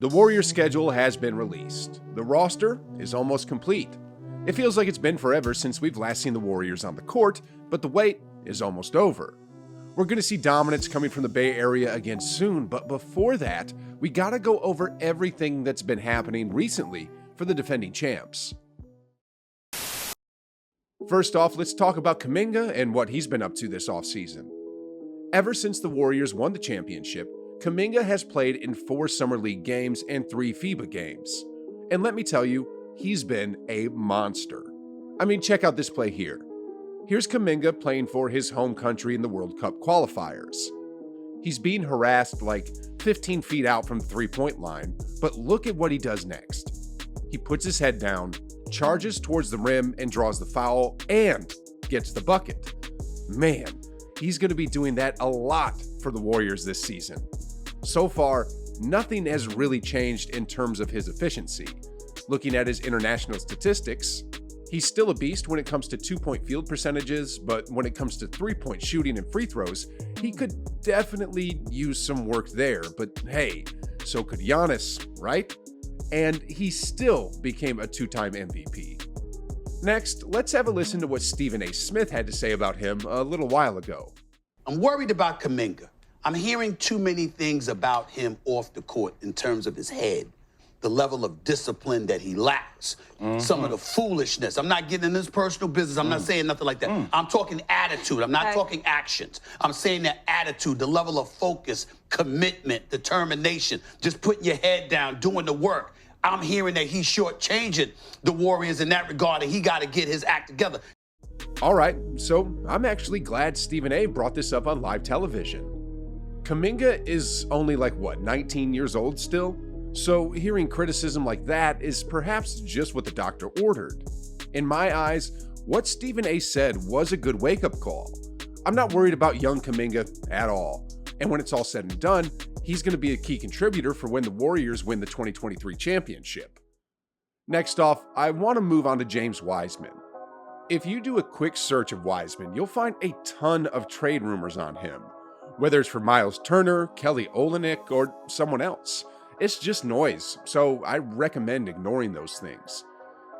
The Warriors' schedule has been released. The roster is almost complete. It feels like it's been forever since we've last seen the Warriors on the court, but the wait is almost over. We're going to see dominance coming from the Bay Area again soon, but before that, we gotta go over everything that's been happening recently for the defending champs. First off, let's talk about Kuminga and what he's been up to this offseason. Ever since the Warriors won the championship, Kuminga has played in 4 Summer League games and 3 FIBA games. And let me tell you, he's been a monster. I mean, check out this play here. Here's Kuminga playing for his home country in the World Cup qualifiers. He's being harassed like 15 feet out from the three-point line, but look at what he does next. He puts his head down, charges towards the rim and draws the foul, and gets the bucket. Man, he's going to be doing that a lot for the Warriors this season. So far, nothing has really changed in terms of his efficiency. Looking at his international statistics, he's still a beast when it comes to 2-point field percentages, but when it comes to 3-point shooting and free throws, he could definitely use some work there. But hey, so could Giannis, right? And he still became a 2-time MVP. Next, let's have a listen to what Stephen A. Smith had to say about him a little while ago. I'm worried about Kuminga. I'm hearing too many things about him off the court in terms of his head, the level of discipline that he lacks, some of the foolishness. I'm not getting in his personal business. I'm not saying nothing like that. I'm talking attitude. I'm not talking actions. I'm saying that attitude, the level of focus, commitment, determination, just putting your head down, doing the work. I'm hearing that he's shortchanging the Warriors in that regard, and he got to get his act together. All right, so I'm actually glad Stephen A. brought this up on live television. Kuminga is only 19 years old still? So hearing criticism like that is perhaps just what the doctor ordered. In my eyes, what Stephen A. said was a good wake-up call. I'm not worried about young Kuminga at all. And when it's all said and done, he's going to be a key contributor for when the Warriors win the 2023 championship. Next off, I want to move on to James Wiseman. If you do a quick search of Wiseman, you'll find a ton of trade rumors on him. Whether it's for Miles Turner, Kelly Olynyk, or someone else. It's just noise, so I recommend ignoring those things.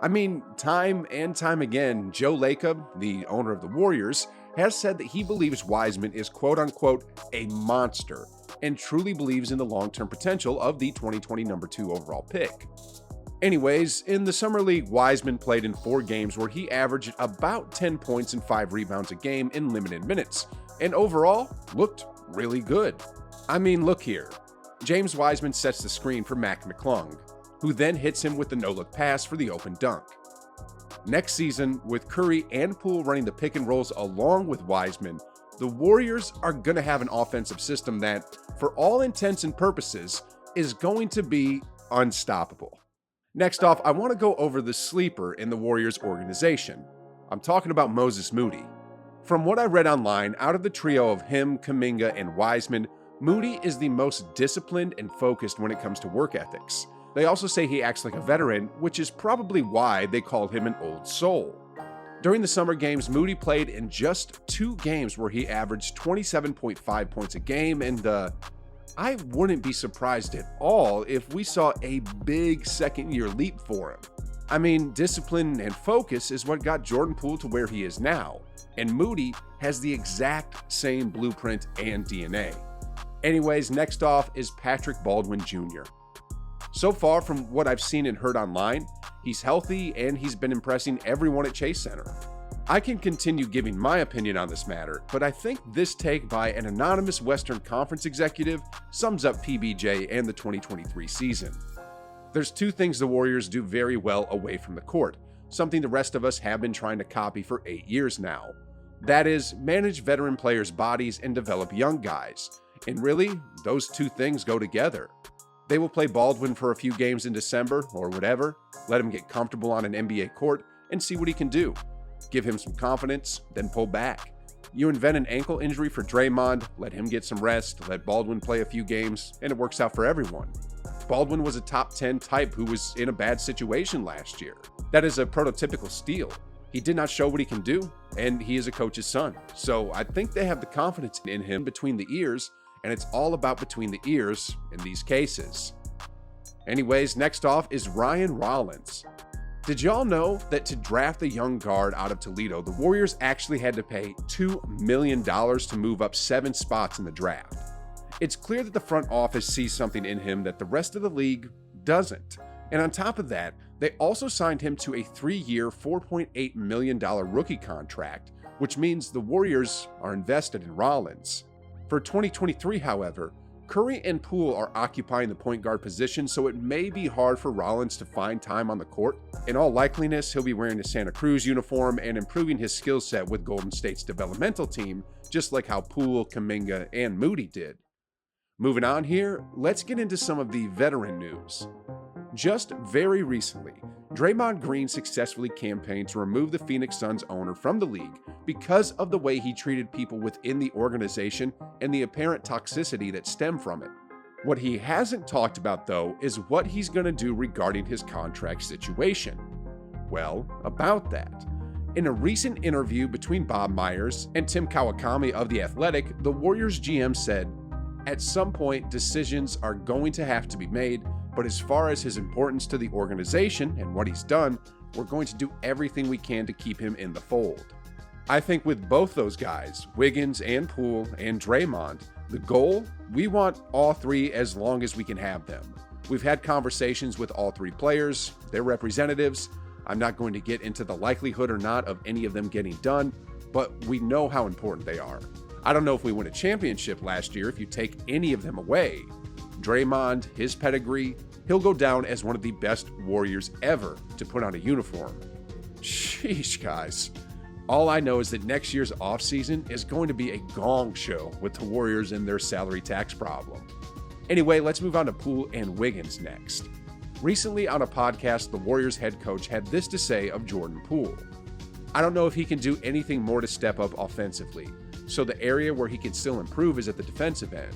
I mean, time and time again, Joe Lacob, the owner of the Warriors, has said that he believes Wiseman is quote-unquote a monster and truly believes in the long-term potential of the 2020 number 2 overall pick. Anyways, in the Summer League, Wiseman played in 4 games where he averaged about 10 points and 5 rebounds a game in limited minutes, and overall looked really good. I mean, look here. James Wiseman sets the screen for Mack Mcclung, who then hits him with the no-look pass for the open dunk. Next season, with Curry and Poole running the pick and rolls along with Wiseman, the Warriors are going to have an offensive system that, for all intents and purposes, is going to be unstoppable. Next off, I want to go over the sleeper in the Warriors organization. I'm talking about Moses Moody. From what I read online, out of the trio of him, Kuminga, and Wiseman, Moody is the most disciplined and focused when it comes to work ethics. They also say he acts like a veteran, which is probably why they called him an old soul. During the summer games, Moody played in just 2 games where he averaged 27.5 points a game, and I wouldn't be surprised at all if we saw a big second-year leap for him. I mean, discipline and focus is what got Jordan Poole to where he is now, and Moody has the exact same blueprint and DNA. Anyways, next off is Patrick Baldwin Jr. So far from what I've seen and heard online, he's healthy and he's been impressing everyone at Chase Center. I can continue giving my opinion on this matter, but I think this take by an anonymous Western Conference executive sums up PBJ and the 2023 season. There's 2 things the Warriors do very well away from the court, something the rest of us have been trying to copy for 8 years now. That is, manage veteran players' bodies and develop young guys. And really, those 2 things go together. They will play Baldwin for a few games in December or whatever, let him get comfortable on an NBA court and see what he can do. Give him some confidence, then pull back. You invent an ankle injury for Draymond, let him get some rest, let Baldwin play a few games, and it works out for everyone. Baldwin was a top 10 type who was in a bad situation last year. That is a prototypical steal. He did not show what he can do, and he is a coach's son. So I think they have the confidence in him between the ears, and it's all about between the ears in these cases. Anyways, next off is Ryan Rollins. Did y'all know that to draft the young guard out of Toledo, the Warriors actually had to pay $2 million to move up 7 spots in the draft? It's clear that the front office sees something in him that the rest of the league doesn't. And on top of that, they also signed him to a 3-year, $4.8 million rookie contract, which means the Warriors are invested in Rollins. For 2023, however, Curry and Poole are occupying the point guard position, so it may be hard for Rollins to find time on the court. In all likeliness, he'll be wearing a Santa Cruz uniform and improving his skill set with Golden State's developmental team, just like how Poole, Kuminga, and Moody did. Moving on here, let's get into some of the veteran news. Just very recently, Draymond Green successfully campaigned to remove the Phoenix Suns owner from the league because of the way he treated people within the organization and the apparent toxicity that stemmed from it. What he hasn't talked about, though, is what he's going to do regarding his contract situation. Well, about that. In a recent interview between Bob Myers and Tim Kawakami of The Athletic, the Warriors GM said, "At some point, decisions are going to have to be made, but as far as his importance to the organization and what he's done, we're going to do everything we can to keep him in the fold." I think with both those guys, Wiggins and Poole and Draymond, the goal, we want all three as long as we can have them. We've had conversations with all three players, their representatives. I'm not going to get into the likelihood or not of any of them getting done, but we know how important they are. I don't know if we win a championship last year if you take any of them away. Draymond, his pedigree, he'll go down as one of the best Warriors ever to put on a uniform. Sheesh, guys. All I know is that next year's offseason is going to be a gong show with the Warriors and their salary tax problem. Anyway, let's move on to Poole and Wiggins next. Recently on a podcast, the Warriors head coach had this to say of Jordan Poole. "I don't know if he can do anything more to step up offensively, so the area where he can still improve is at the defensive end.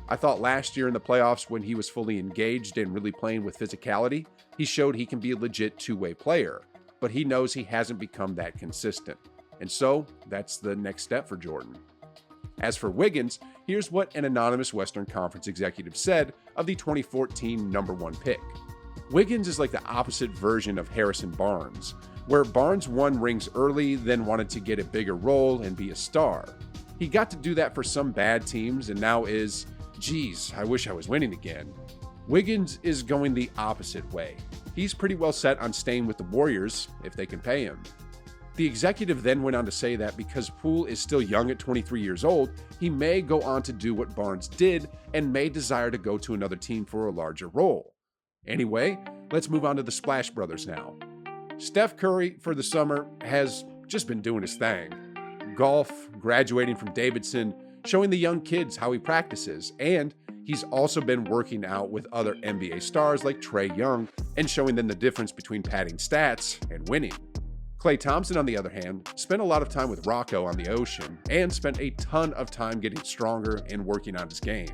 I thought last year in the playoffs when he was fully engaged and really playing with physicality, he showed he can be a legit two-way player, but he knows he hasn't become that consistent. And so, that's the next step for Jordan." As for Wiggins, here's what an anonymous Western Conference executive said of the 2014 number 1 pick. "Wiggins is like the opposite version of Harrison Barnes, where Barnes won rings early, then wanted to get a bigger role and be a star. He got to do that for some bad teams and now is, geez, I wish I was winning again. Wiggins is going the opposite way. He's pretty well set on staying with the Warriors if they can pay him." The executive then went on to say that because Poole is still young at 23 years old, he may go on to do what Barnes did and may desire to go to another team for a larger role. Anyway, let's move on to the Splash Brothers now. Steph Curry, for the summer, has just been doing his thing. Golf, graduating from Davidson, showing the young kids how he practices, and he's also been working out with other NBA stars like Trae Young and showing them the difference between padding stats and winning. Klay Thompson, on the other hand, spent a lot of time with Rocco on the ocean and spent a ton of time getting stronger and working on his game.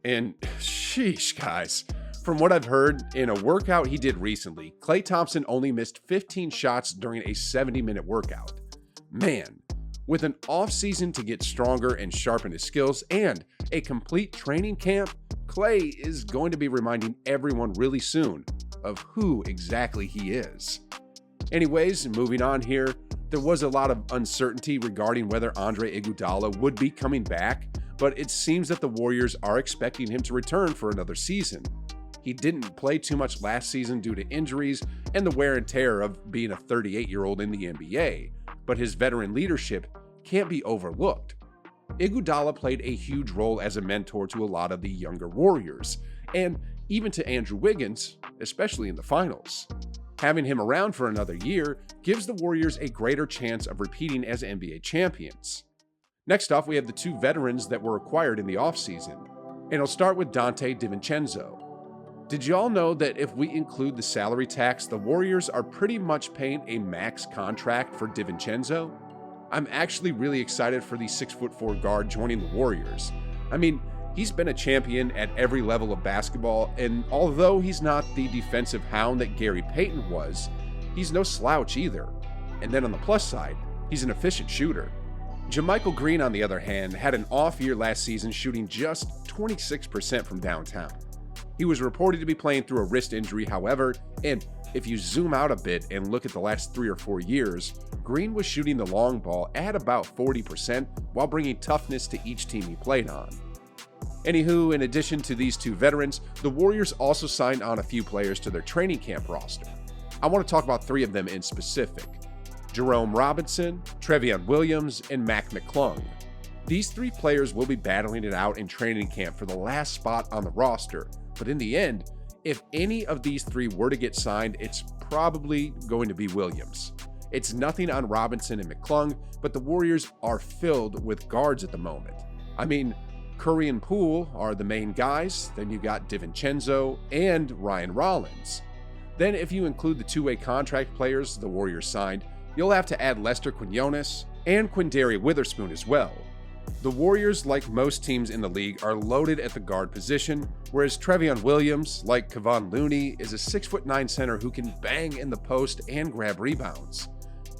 And sheesh, guys, from what I've heard, in a workout he did recently, Klay Thompson only missed 15 shots during a 70-minute workout. Man, with an off-season to get stronger and sharpen his skills and a complete training camp, Klay is going to be reminding everyone really soon of who exactly he is. Anyways, moving on here, there was a lot of uncertainty regarding whether Andre Iguodala would be coming back, but it seems that the Warriors are expecting him to return for another season. He didn't play too much last season due to injuries and the wear and tear of being a 38-year-old in the NBA, but his veteran leadership can't be overlooked. Iguodala played a huge role as a mentor to a lot of the younger Warriors, and even to Andrew Wiggins, especially in the finals. Having him around for another year gives the Warriors a greater chance of repeating as NBA champions. Next off, we have the 2 veterans that were acquired in the offseason, and I'll start with Dante Divincenzo. Did y'all know that if we include the salary tax, the Warriors are pretty much paying a max contract for Divincenzo? I'm actually really excited for the 6'4" guard joining the Warriors. I mean, he's been a champion at every level of basketball, and although he's not the defensive hound that Gary Payton was, he's no slouch either. And then on the plus side, he's an efficient shooter. JaMychal Green, on the other hand, had an off year last season shooting just 26% from downtown. He was reported to be playing through a wrist injury, however, and if you zoom out a bit and look at the last 3 or 4 years, Green was shooting the long ball at about 40% while bringing toughness to each team he played on. Anywho, in addition to these 2 veterans, the Warriors also signed on a few players to their training camp roster. I want to talk about 3 of them in specific: Jerome Robinson, Trevion Williams, and Mack Mcclung. These 3 players will be battling it out in training camp for the last spot on the roster, but in the end, if any of these 3 were to get signed, it's probably going to be Williams. It's nothing on Robinson and Mcclung, but the Warriors are filled with guards at the moment. I mean, Curry and Poole are the main guys, then you got Divincenzo and Ryan Rollins. Then if you include the 2-way contract players the Warriors signed, you'll have to add Lester Quinones and Quindary Witherspoon as well. The Warriors, like most teams in the league, are loaded at the guard position, whereas Trevion Williams, like Kevon Looney, is a 6'9" center who can bang in the post and grab rebounds.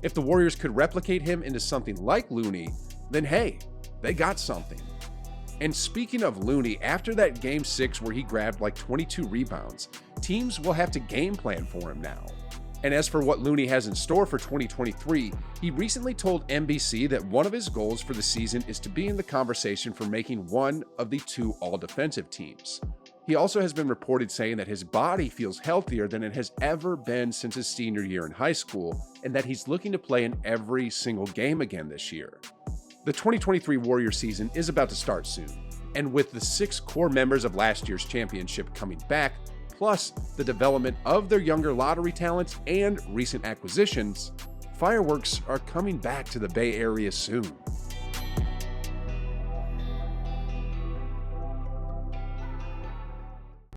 If the Warriors could replicate him into something like Looney, then hey, they got something. And speaking of Looney, after that Game 6 where he grabbed like 22 rebounds, teams will have to game plan for him now. And as for what Looney has in store for 2023, he recently told NBC that one of his goals for the season is to be in the conversation for making one of the 2 all-defensive teams. He also has been reported saying that his body feels healthier than it has ever been since his senior year in high school, and that he's looking to play in every single game again this year. The 2023 Warriors season is about to start soon, and with the 6 core members of last year's championship coming back, plus the development of their younger lottery talents and recent acquisitions, fireworks are coming back to the Bay Area soon.